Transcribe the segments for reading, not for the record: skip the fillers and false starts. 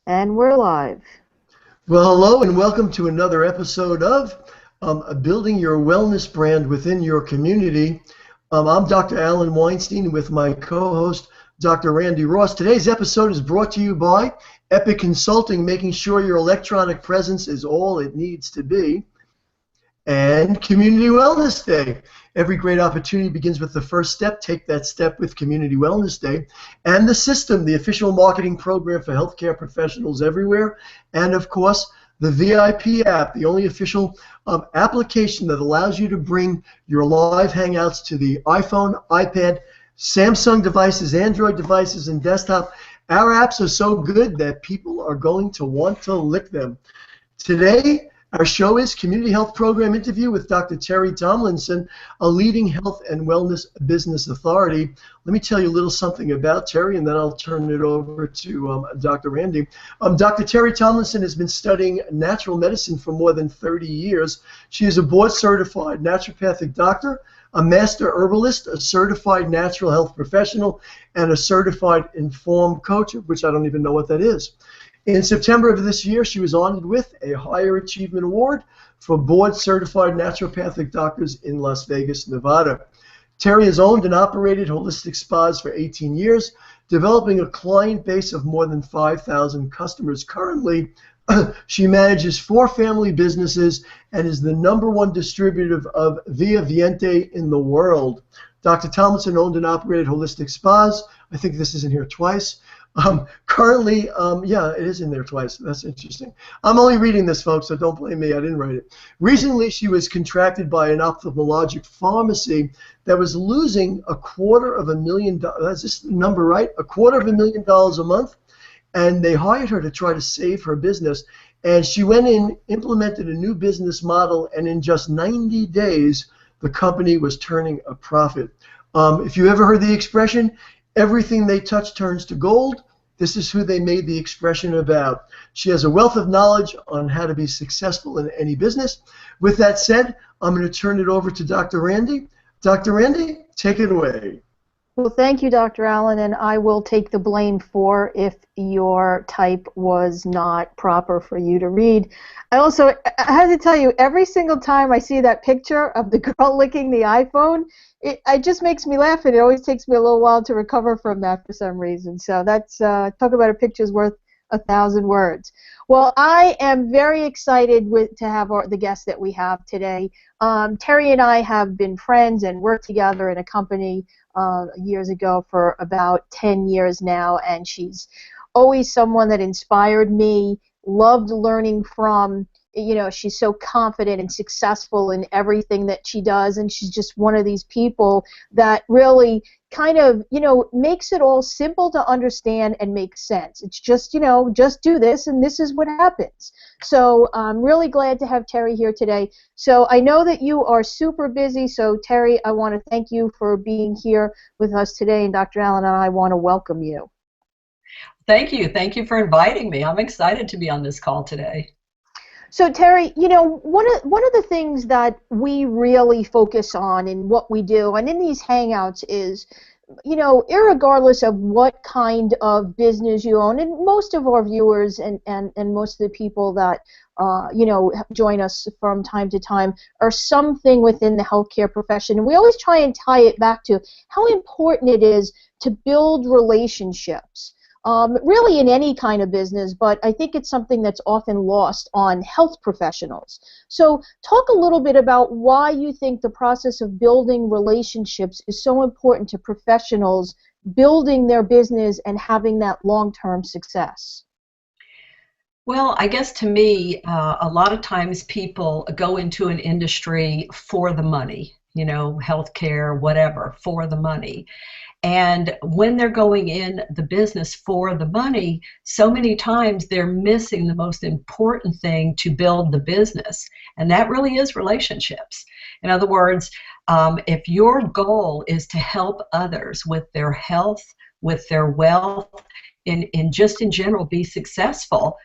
And we're live. Well, hello and welcome to another episode of Building Your Wellness Brand Within Your Community. I'm Dr. Alan Weinstein with my co-host, Dr. Randi Ross. Today's episode is brought to you by Epic Consulting, making sure your electronic presence is all it needs to be, and Community Wellness Day. Every great opportunity begins with the first step. Take that step with Community Wellness Day. And The System, the official marketing program for healthcare professionals everywhere. And, of course, the VIP app, the only official application that allows you to bring your live hangouts to the iPhone, iPad, Samsung devices, Android devices, and desktop. Our apps are so good that people are going to want to lick them. Today, our show is Community Health Program Interview with Dr. Teri Tomlinson, a leading health and wellness business authority. Let me tell you a little something about Teri, and then I'll turn it over to Dr. Randi. Dr. Teri Tomlinson has been studying natural medicine for more than 30 years. She is a Board Certified Naturopathic Doctor, a Master Herbalist, a Certified Natural Health Professional, and a Certified Informed Coach, which I don't even know what that is. In September of this year, she was honored with a Higher Achievement Award for Board Certified Naturopathic Doctors in Las Vegas, Nevada. Teri has owned and operated holistic spas for 18 years, developing a client base of more than 5,000 customers. Currently, she manages 4 family businesses and is the #1 distributor of ViaViente in the world. Dr. Tomlinson owned and operated holistic spas. I think this is in here twice. Currently, yeah, it is in there twice. That's interesting. I'm only reading this, folks, so don't blame me. I didn't write it. Recently, she was contracted by an ophthalmologic pharmacy that was losing $250,000. Is this the number right? $250,000 a month. And they hired her to try to save her business. And she went in, implemented a new business model, and in just 90 days, the company was turning a profit. If you ever heard the expression, everything they touch turns to gold, this is who they made the expression about. She has a wealth of knowledge on how to be successful in any business. With that said, I'm going to turn it over to Dr. Randi. Dr. Randi, take it away. Well, thank you, Dr. Allen, and I will take the blame for if your type was not proper for you to read. I have to tell you, every single time I see that picture of the girl licking the iPhone, it just makes me laugh, and it always takes me a little while to recover from that for some reason. So that's, talk about a picture's worth 1,000 words. Well, I am very excited to have the guest that we have today. Teri and I have been friends and worked together in a company years ago for about 10 years now, and she's always someone that inspired me, loved learning from. You know, she's so confident and successful in everything that she does, and she's just one of these people that really kind of, makes it all simple to understand and make sense. It's just, just do this, and this is what happens. So I'm really glad to have Teri here today. So I know that you are super busy, so Teri, I want to thank you for being here with us today, and Dr. Allen and I want to welcome you. Thank you. Thank you for inviting me. I'm excited to be on this call today. So Teri, one of the things that we really focus on in what we do and in these hangouts is, irregardless of what kind of business you own, and most of our viewers and most of the people that join us from time to time are something within the healthcare profession, and we always try and tie it back to how important it is to build relationships. Really in any kind of business, but I think it's something that's often lost on health professionals. So talk a little bit about why you think the process of building relationships is so important to professionals building their business and having that long-term success. Well, I guess to me, a lot of times people go into an industry for the money, healthcare, whatever, for the money. And when they're going in the business for the money, so many times they're missing the most important thing to build the business, and that really is relationships. In other words, if your goal is to help others with their health, with their wealth, in general be successful,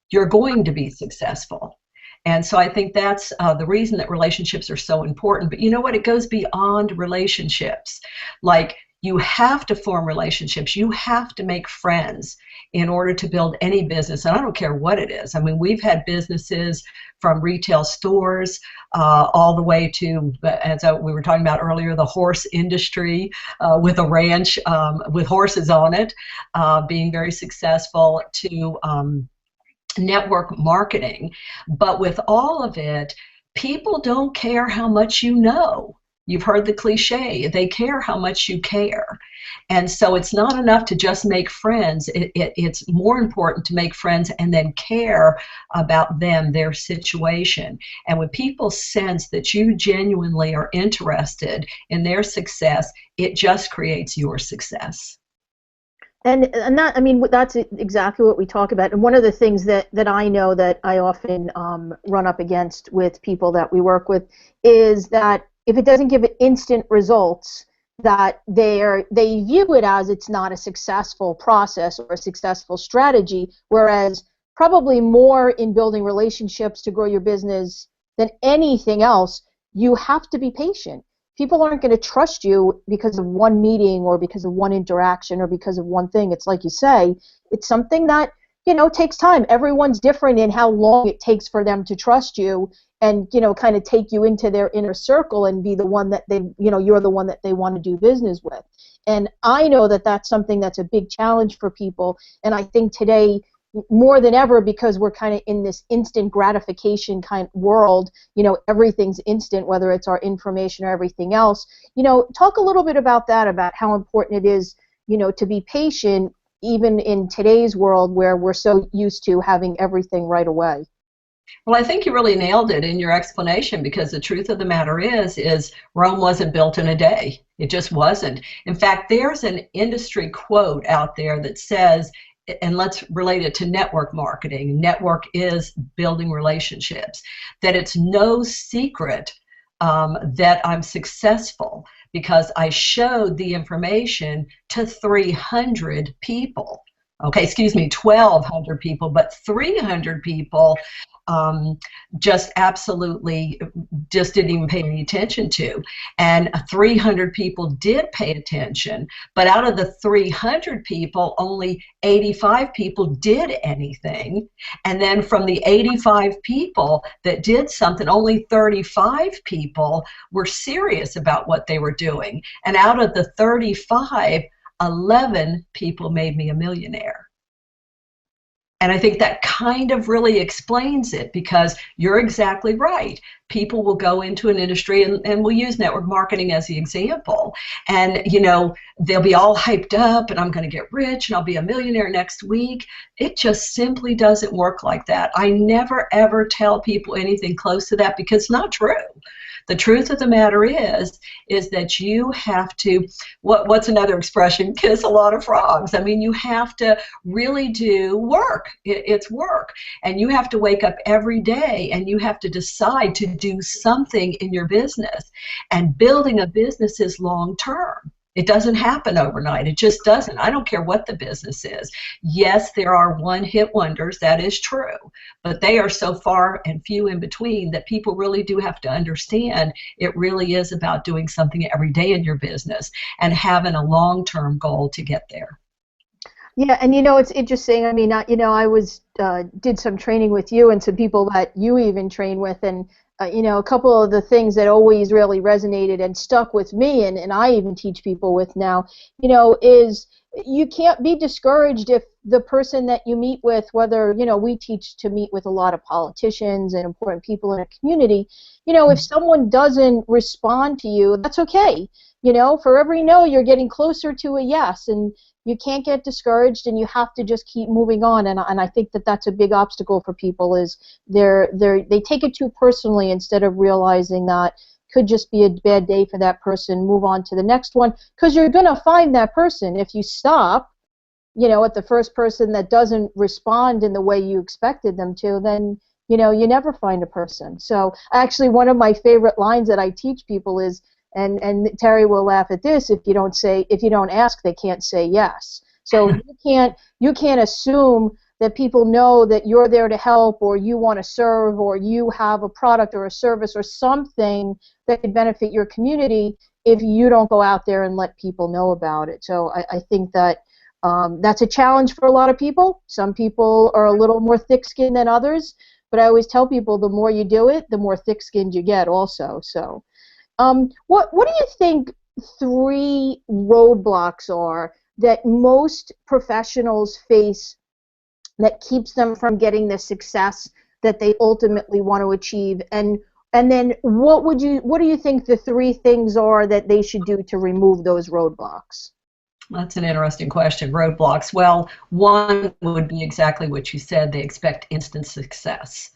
you're going to be successful. And so I think that's the reason that relationships are so important. But you know what? It goes beyond relationships. Like, You have to form relationships. You have to make friends in order to build any business. And I don't care what it is. I mean, we've had businesses from retail stores all the way to, as we were talking about earlier, the horse industry with a ranch with horses on it, being very successful, to network marketing. But with all of it, people don't care how much you know. You've heard the cliche, they care how much you care. And so it's not enough to just make friends. It's more important to make friends and then care about them, their situation. And when people sense that you genuinely are interested in their success, it just creates your success. And that, I mean, that's exactly what we talk about. And one of the things that I know that I often run up against with people that we work with is that if it doesn't give instant results, that they view it as it's not a successful process or a successful strategy, whereas probably more in building relationships to grow your business than anything else, you have to be patient. People aren't going to trust you because of one meeting or because of one interaction or because of one thing. It's like you say, it's something that, you know, takes time. Everyone's different in how long it takes for them to trust you and, you know, kind of take you into their inner circle and be the one that they, you know, you're the one that they want to do business with. And I know that that's something that's a big challenge for people. And I think today, more than ever, because we're kind of in this instant gratification kind of world, you know, everything's instant, whether it's our information or everything else. You know, talk a little bit about that, about how important it is, you know, to be patient, even in today's world where we're so used to having everything right away. Well, I think you really nailed it in your explanation, because the truth of the matter is Rome wasn't built in a day. It just wasn't. In fact, there's an industry quote out there that says, and let's relate it to network marketing. Network is building relationships. That it's no secret that I'm successful because I showed the information to 300 people. Okay, excuse me, 1,200 people, but 300 people just absolutely just didn't even pay any attention to. And 300 people did pay attention, but out of the 300 people, only 85 people did anything. And then from the 85 people that did something, only 35 people were serious about what they were doing. And out of the 35, 11 people made me a millionaire. And I think that kind of really explains it, because you're exactly right. People will go into an industry, and we'll use network marketing as the example, and you know, they'll be all hyped up and I'm going to get rich and I'll be a millionaire next week. It just simply doesn't work like that. I never ever tell people anything close to that, because it's not true. The truth of the matter is that you have to, what's another expression? Kiss a lot of frogs. I mean, you have to really do work. It's work. And you have to wake up every day and you have to decide to do something in your business. And building a business is long term. It doesn't happen overnight. It just doesn't. I don't care what the business is. Yes, there are one-hit wonders. That is true. But they are so far and few in between that people really do have to understand it really is about doing something every day in your business and having a long-term goal to get there. Yeah, and you know, it's interesting. I mean, you know, I did some training with you and some people that you even train with, and you know, a couple of the things that always really resonated and stuck with me, and I even teach people with now, you know, is you can't be discouraged if the person that you meet with, whether, you know, we teach to meet with a lot of politicians and important people in a community, you know, if someone doesn't respond to you, that's okay. You know, for every no, you're getting closer to a yes, and you can't get discouraged, and you have to just keep moving on. And I think that that's a big obstacle for people, is they take it too personally instead of realizing that could just be a bad day for that person. Move on to the next one, because you're going to find that person. If you stop, you know, at the first person that doesn't respond in the way you expected them to, then, you know, you never find a person. So actually, one of my favorite lines that I teach people is, and Teri will laugh at this, if you don't ask, they can't say yes. So you can't assume that people know that you're there to help, or you want to serve, or you have a product or a service or something that could benefit your community if you don't go out there and let people know about it. So I think that that's a challenge for a lot of people. Some people are a little more thick-skinned than others, but I always tell people the more you do it, the more thick-skinned you get also. So what do you think 3 roadblocks are that most professionals face that keeps them from getting the success that they ultimately want to achieve? And then what do you think the 3 things are that they should do to remove those roadblocks? That's an interesting question. Roadblocks. Well, one would be exactly what you said. They expect instant success.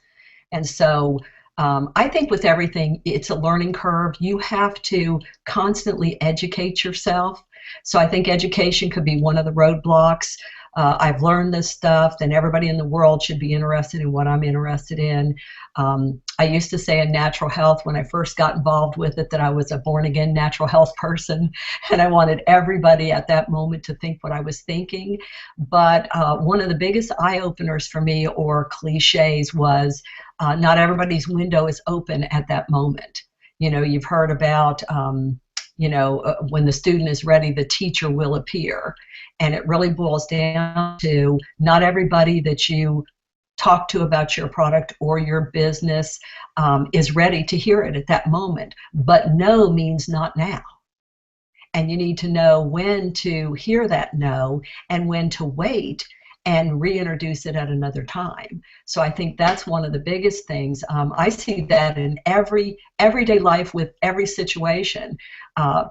And so I think with everything, it's a learning curve. You have to constantly educate yourself. So I think education could be one of the roadblocks. I've learned this stuff, then everybody in the world should be interested in what I'm interested in. I used to say in natural health when I first got involved with it that I was a born-again natural health person, and I wanted everybody at that moment to think what I was thinking. But one of the biggest eye-openers for me, or cliches, was not everybody's window is open at that moment. You know, you've heard about when the student is ready, the teacher will appear. And it really boils down to not everybody that you talk to about your product or your business is ready to hear it at that moment. But no means not now. And you need to know when to hear that no and when to wait and reintroduce it at another time. So I think that's one of the biggest things. I see that in everyday life with every situation.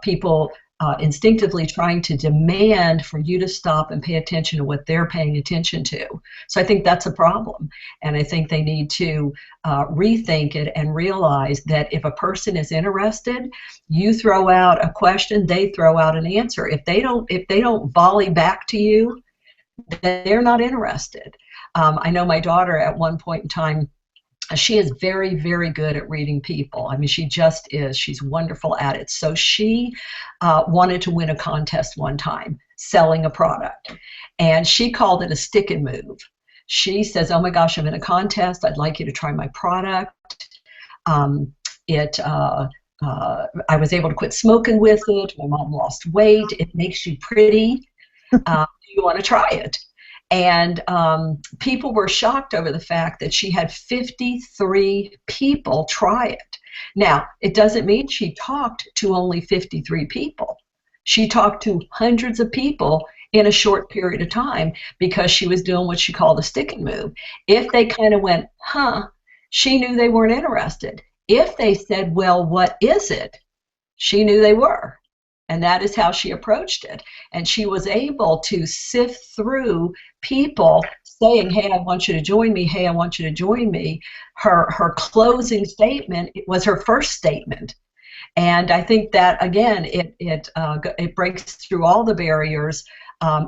People instinctively trying to demand for you to stop and pay attention to what they're paying attention to. So I think that's a problem. And I think they need to rethink it and realize that if a person is interested, you throw out a question, they throw out an answer. If they don't volley back to you, then they're not interested. I know my daughter at one point in time, she is very, very good at reading people. I mean, she just is. She's wonderful at it. So she wanted to win a contest one time selling a product, and she called it a stick and move. She says, "Oh my gosh, I'm in a contest. I'd like you to try my product. I was able to quit smoking with it. My mom lost weight. It makes you pretty. Do you want to try it?" And people were shocked over the fact that she had 53 people try it. Now, it doesn't mean she talked to only 53 people. She talked to hundreds of people in a short period of time because she was doing what she called a stick and move. If they kind of went, huh, she knew they weren't interested. If they said, well, what is it? She knew they were. And that is how she approached it. And she was able to sift through people saying, hey, I want you to join me. Hey, I want you to join me. Her closing statement was her first statement. And I think that, again, it breaks through all the barriers.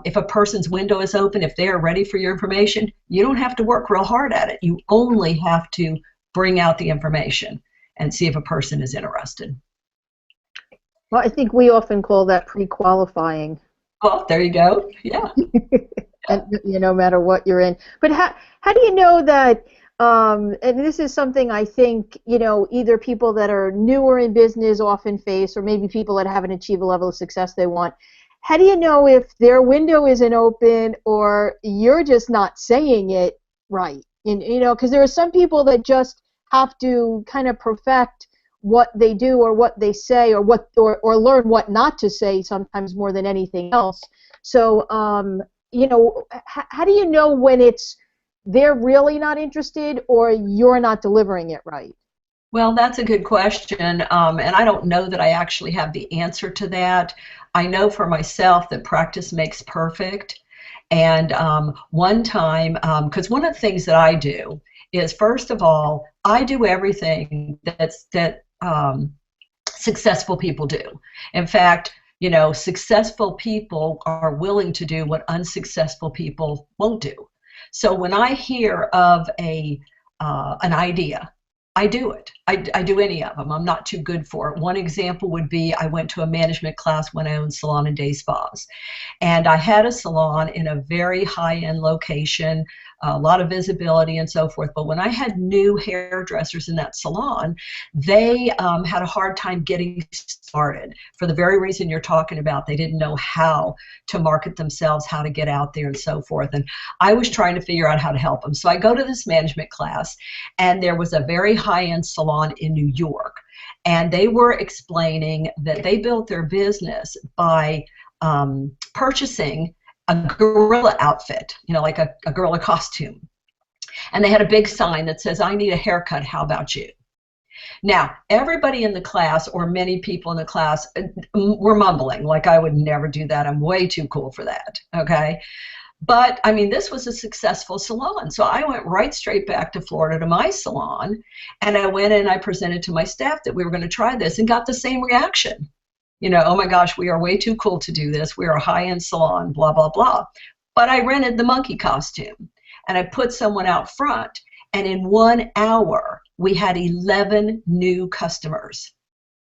If a person's window is open, if they are ready for your information, you don't have to work real hard at it. You only have to bring out the information and see if a person is interested. Well, I think we often call that pre-qualifying. Well, there you go. Yeah. And no matter what you're in. But how do you know that, and this is something I think, either people that are newer in business often face, or maybe people that haven't achieved a level of success they want. How do you know if their window isn't open or you're just not saying it right? Because there are some people that just have to kind of perfect what they do or what they say, or learn what not to say sometimes more than anything else. So how do you know when they're really not interested or you're not delivering it right? Well, that's a good question, and I don't know that I actually have the answer to that. I know for myself that practice makes perfect, and one time, because one of the things that I do is, first of all, I do everything that successful people do. In fact, successful people are willing to do what unsuccessful people won't do. So when I hear of an idea, I do it. I do any of them. I'm not too good for it. One example would be I went to a management class when I owned Salon and Day Spas. And I had a salon in a very high-end location, a lot of visibility and so forth. But when I had new hairdressers in that salon, they had a hard time getting started for the very reason you're talking about. They didn't know how to market themselves, how to get out there and so forth. And I was trying to figure out how to help them. So I go to this management class, and there was a very high-end salon in New York. And they were explaining that they built their business by purchasing a gorilla outfit, like a gorilla costume. And they had a big sign that says, "I need a haircut, how about you?" Now, everybody in the class, or many people in the class, were mumbling, like, "I would never do that. I'm way too cool for that." Okay. But, I mean, this was a successful salon. So I went right straight back to Florida to my salon, and I went in and I presented to my staff that we were going to try this and got the same reaction. "Oh my gosh, we are way too cool to do this. We are a high-end salon, blah, blah, blah." But I rented the monkey costume, and I put someone out front, and in 1 hour, we had 11 new customers.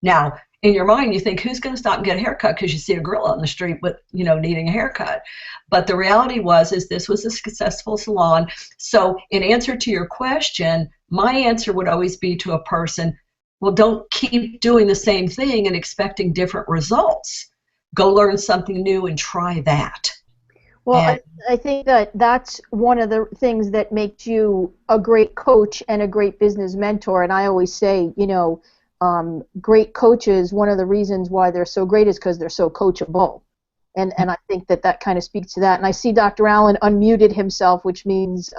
Now, in your mind, you think, who's going to stop and get a haircut because you see a gorilla on the street with, needing a haircut? But the reality is this was a successful salon. So in answer to your question, my answer would always be to a person, well, don't keep doing the same thing and expecting different results. Go learn something new and try that. Well, I think that that's one of the things that makes you a great coach and a great business mentor. And I always say, great coaches, one of the reasons why they're so great is because they're so coachable. And I think that kind of speaks to that. And I see Dr. Allen unmuted himself, which means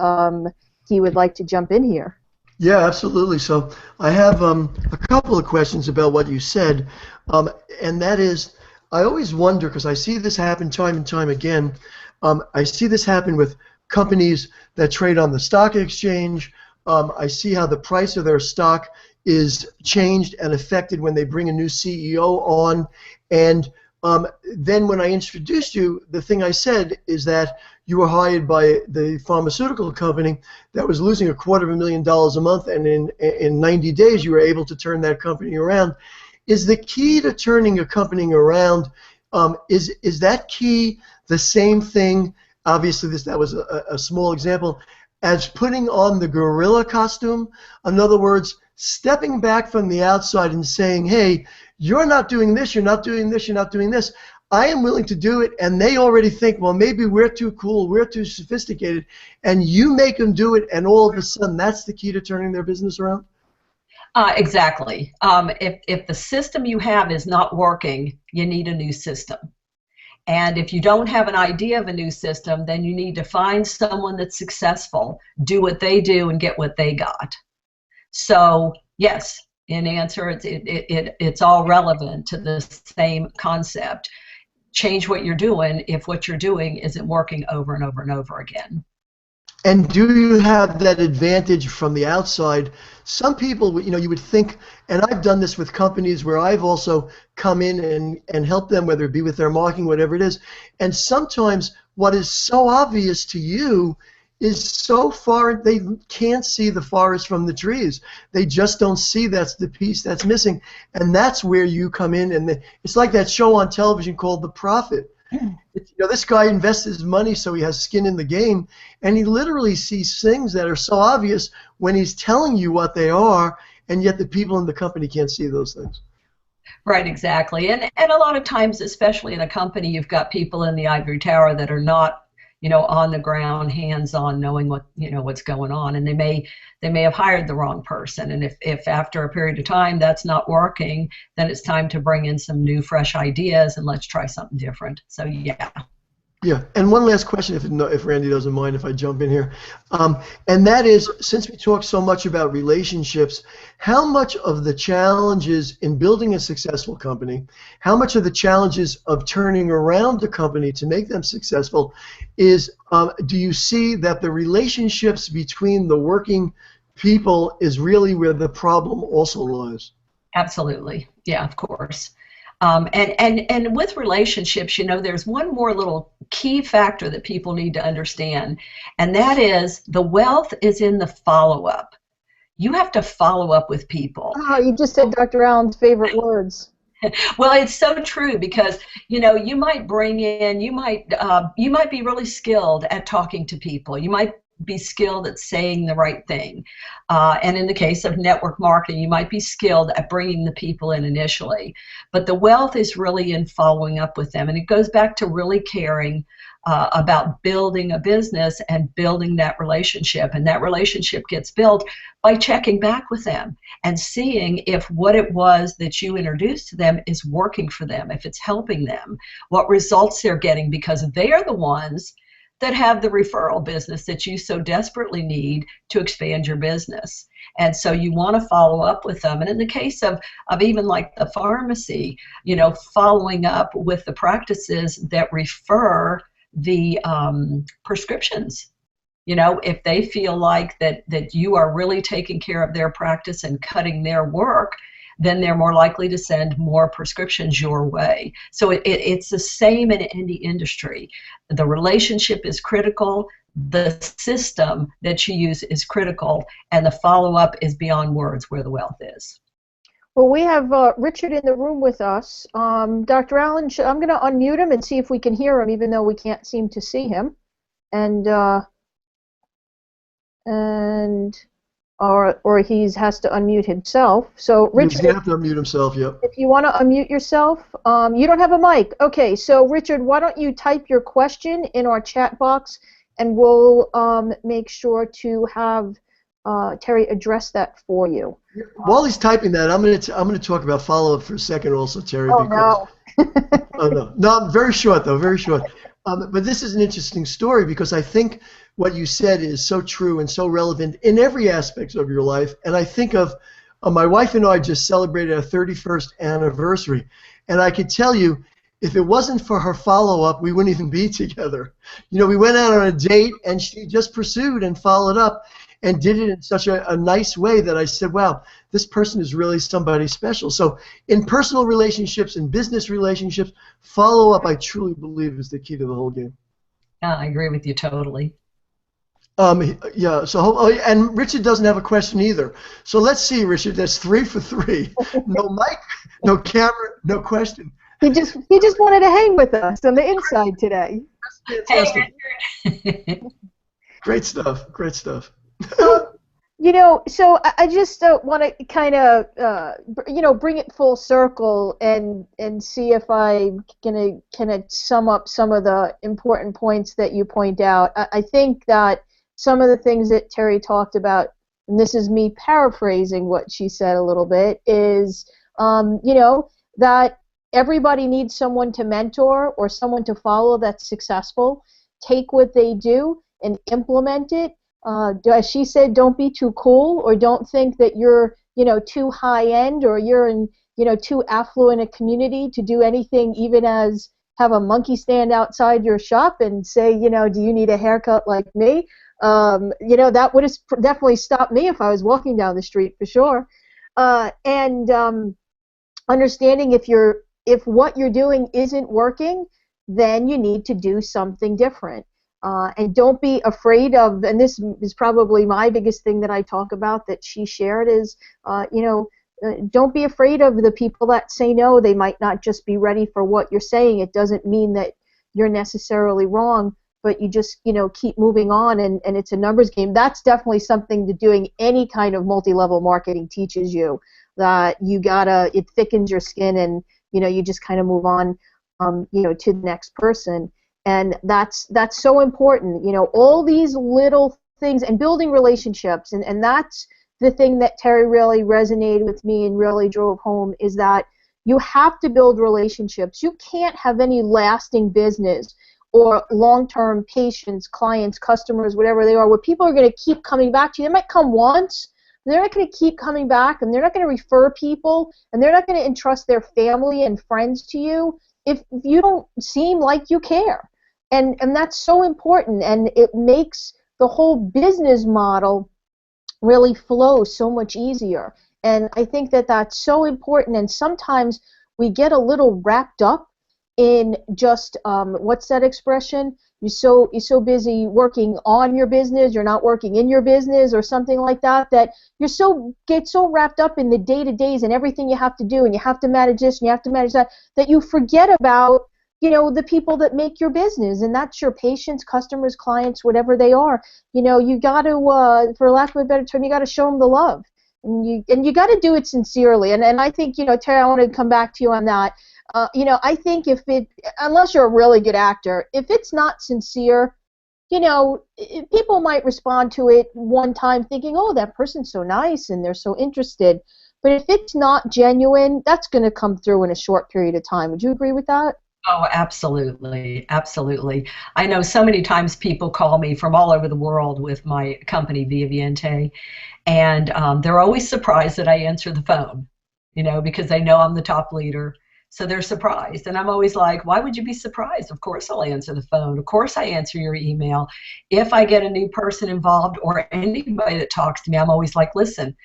he would like to jump in here. Yeah, absolutely. So I have a couple of questions about what you said, and that is, I always wonder, because I see this happen time and time again. I see this happen with companies that trade on the stock exchange. I see how the price of their stock is changed and affected when they bring a new CEO on. And then when I introduced you, the thing I said is that you were hired by the pharmaceutical company that was losing $250,000 a month, and in 90 days you were able to turn that company around. Is the key to turning a company around, is that key the same thing, obviously that was a small example, as putting on the gorilla costume? In other words, stepping back from the outside and saying, hey, you're not doing this, you're not doing this, you're not doing this. I am willing to do it, and they already think, well, maybe we're too cool, we're too sophisticated, and you make them do it, and all of a sudden that's the key to turning their business around? Exactly. If the system you have is not working, you need a new system. And if you don't have an idea of a new system, then you need to find someone that's successful, do what they do, and get what they got. So, yes, in answer, it's all relevant to the same concept. Change what you're doing if what you're doing isn't working over and over and over again. And do you have that advantage from the outside? Some people, you would think, and I've done this with companies where I've also come in and helped them, whether it be with their marketing, whatever it is. And sometimes what is so obvious to you is so far, they can't see the forest from the trees. They just don't see that's the piece that's missing. And that's where you come in. And it's like that show on television called The Prophet. This guy invests his money so he has skin in the game, and he literally sees things that are so obvious when he's telling you what they are, and yet the people in the company can't see those things. Right, exactly. And a lot of times, especially in a company, you've got people in the ivory tower that are not, on the ground, hands-on, knowing what's going on, and they may have hired the wrong person. And if after a period of time that's not working, then it's time to bring in some new, fresh ideas and let's try something different. So yeah. Yeah, and one last question, if Randy doesn't mind if I jump in here, and that is, since we talk so much about relationships, how much of the challenges in building a successful company, how much of the challenges of turning around a company to make them successful is, do you see that the relationships between the working people is really where the problem also lies? Absolutely, yeah, of course. And with relationships, there's one more little key factor that people need to understand, and that is the wealth is in the follow-up. you have to follow up with people. Oh, you just said Dr. Allen's favorite words. Well, it's so true because you might bring in, you might be really skilled at talking to people. You might be skilled at saying the right thing, and in the case of network marketing, you might be skilled at bringing the people in initially. But the wealth is really in following up with them, and it goes back to really caring about building a business and building that relationship, and that relationship gets built by checking back with them and seeing if what it was that you introduced to them is working for them, if it's helping them, what results they're getting, because they're the ones that have the referral business that you so desperately need to expand your business. And so you want to follow up with them. And in the case of even like the pharmacy, following up with the practices that refer the prescriptions. If they feel like that you are really taking care of their practice and cutting their work, then they're more likely to send more prescriptions your way. So it's the same in any industry. The relationship is critical, the system that you use is critical, and the follow-up is beyond words where the wealth is. Well, we have Richard in the room with us. Dr. Allen, I'm going to unmute him and see if we can hear him, even though we can't seem to see him. Or he has to unmute himself. So Richard, he's going to have to unmute himself. Yep. If you want to unmute yourself, you don't have a mic. Okay, so Richard, why don't you type your question in our chat box, and we'll make sure to have Teri address that for you. While he's typing that, I'm going to talk about follow-up for a second also, Teri. Oh, because, no. No, very short, though, very short. But this is an interesting story because I think what you said is so true and so relevant in every aspect of your life. And I think of my wife and I just celebrated our 31st anniversary. And I could tell you, if it wasn't for her follow-up, we wouldn't even be together. We went out on a date, and she just pursued and followed up and did it in such a nice way that I said, wow, this person is really somebody special. So in personal relationships, in business relationships, follow-up, I truly believe, is the key to the whole game. I agree with you totally. Yeah, so, and Richard doesn't have a question either. So let's see, Richard, that's 3 for 3. No mic, no camera, no question. He just wanted to hang with us on the inside today. Fantastic. Hey, great stuff, great stuff. So I just want to kind of, bring it full circle and see if I can sum up some of the important points that you point out. I think that some of the things that Teri talked about, and this is me paraphrasing what she said a little bit, is, that everybody needs someone to mentor or someone to follow that's successful. Take what they do and implement it. As she said, don't be too cool, or don't think that you're, too high end, or you're in, too affluent a community to do anything, even as have a monkey stand outside your shop and say, do you need a haircut like me? That would have definitely stopped me if I was walking down the street, for sure. Understanding if what you're doing isn't working, then you need to do something different. And don't be afraid of, and this is probably my biggest thing that I talk about that she shared is, don't be afraid of the people that say no. They might not just be ready for what you're saying. It doesn't mean that you're necessarily wrong, but you just, keep moving on, and it's a numbers game. That's definitely something that doing any kind of multi-level marketing teaches you, that it thickens your skin, and, you just kind of move on, to the next person. And that's so important, all these little things, and building relationships, and that's the thing that Teri really resonated with me and really drove home, is that you have to build relationships. You can't have any lasting business or long-term patients, clients, customers, whatever they are, where people are going to keep coming back to you. They might come once, they're not going to keep coming back, and they're not going to refer people, and they're not going to entrust their family and friends to you if you don't seem like you care. And that's so important, and it makes the whole business model really flow so much easier. And I think that that's so important, and sometimes we get a little wrapped up in just, what's that expression? you're so busy working on your business, you're not working in your business or something like that, that get so wrapped up in the day-to-days and everything you have to do, and you have to manage this and you have to manage that, that you forget about, the people that make your business, and that's your patients, customers, clients, whatever they are. You got to, for lack of a better term, you got to show them the love, and you got to do it sincerely. And I think, Teri, I want to come back to you on that. I think unless you're a really good actor, if it's not sincere, people might respond to it one time thinking, oh, that person's so nice and they're so interested. But if it's not genuine, that's going to come through in a short period of time. Would you agree with that? Oh, absolutely. Absolutely. I know so many times people call me from all over the world with my company, ViaViente, and they're always surprised that I answer the phone, because they know I'm the top leader. So they're surprised. And I'm always like, why would you be surprised? Of course I'll answer the phone. Of course I answer your email. If I get a new person involved or anybody that talks to me, I'm always like, listen,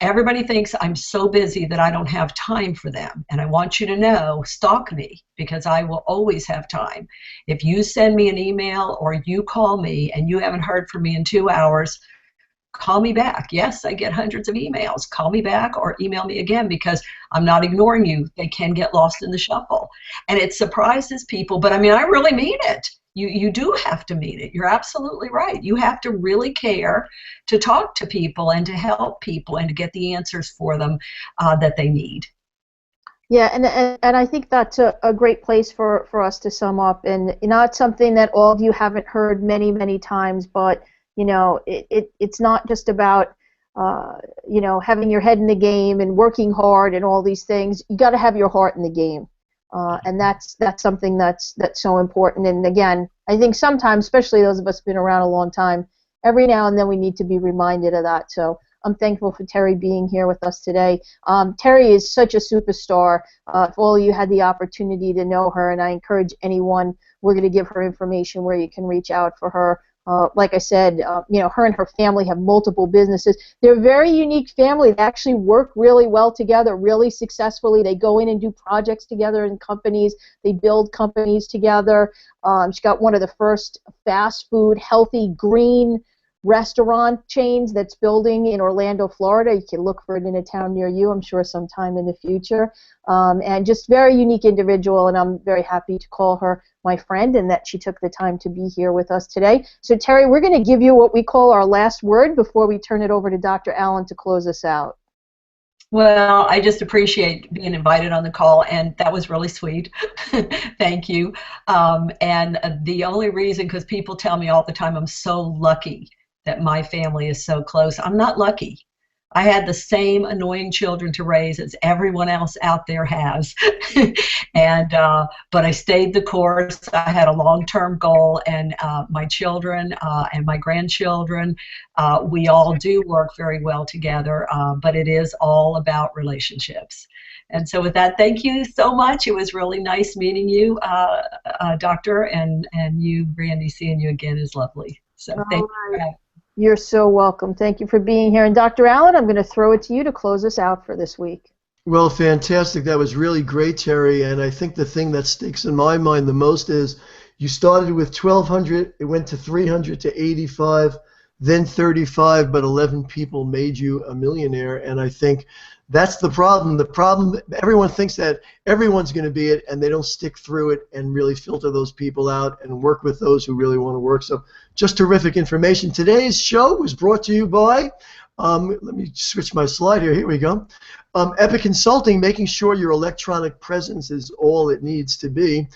everybody thinks I'm so busy that I don't have time for them. And I want you to know, stalk me, because I will always have time. If you send me an email or you call me and you haven't heard from me in 2 hours, call me back. Yes, I get hundreds of emails. Call me back or email me again, because I'm not ignoring you. They can get lost in the shuffle. And it surprises people, but I really mean it. You do have to mean it. You're absolutely right. You have to really care to talk to people and to help people and to get the answers for them that they need. Yeah, and I think that's a great place for us to sum up. And it's something that all of you haven't heard many, many times, but it's not just about having your head in the game and working hard and all these things. You got to have your heart in the game, and that's something that's so important. And again, I think sometimes, especially those of us who've been around a long time, every now and then we need to be reminded of that. So I'm thankful for Teri being here with us today. Teri is such a superstar. If all of you had the opportunity to know her, and I encourage anyone, we're going to give her information where you can reach out for her. Like I said, her and her family have multiple businesses. They're a very unique family. They actually work really well together, really successfully. They go in and do projects together in companies. They build companies together. She's got one of the first fast food, healthy, green restaurant chains that's building in Orlando, Florida. You can look for it in a town near you, I'm sure, sometime in the future. And just very unique individual, and I'm very happy to call her my friend and that she took the time to be here with us today. So Teri, we're going to give you what we call our last word before we turn it over to Dr. Allen to close us out. Well, I just appreciate being invited on the call, and that was really sweet. Thank you. And the only reason, because people tell me all the time I'm so lucky that my family is so close. I'm not lucky. I had the same annoying children to raise as everyone else out there has. But I stayed the course. I had a long-term goal, and my children and my grandchildren, we all do work very well together, but it is all about relationships. And so with that, thank you so much. It was really nice meeting you, Doctor, and you, Randi, seeing you again is lovely. So thank you. You're so welcome. Thank you for being here. And Dr. Allen, I'm going to throw it to you to close us out for this week. Well, fantastic. That was really great, Teri. And I think the thing that sticks in my mind the most is you started with 1,200, it went to 300 to 85, then 35, but 11 people made you a millionaire. And I think that's the problem. The problem, everyone thinks that everyone's going to be it, and they don't stick through it and really filter those people out and work with those who really want to work. So just terrific information. Today's show was brought to you by, let me switch my slide here. Here we go. Epic Consulting, making sure your electronic presence is all it needs to be.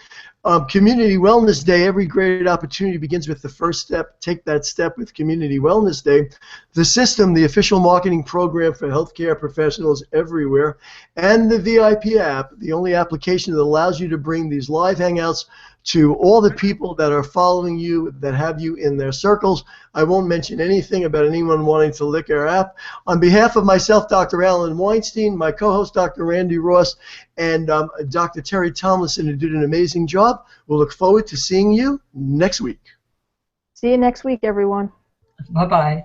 Community Wellness Day, every great opportunity begins with the first step. Take that step with Community Wellness Day. The System, the official marketing program for healthcare professionals everywhere. And the VIP app, the only application that allows you to bring these live hangouts to all the people that are following you, that have you in their circles. I won't mention anything about anyone wanting to lick our app. On behalf of myself, Dr. Alan Weinstein, my co-host, Dr. Randi Ross, and Dr. Teri Tomlinson, who did an amazing job, we'll look forward to seeing you next week. See you next week, everyone. Bye-bye.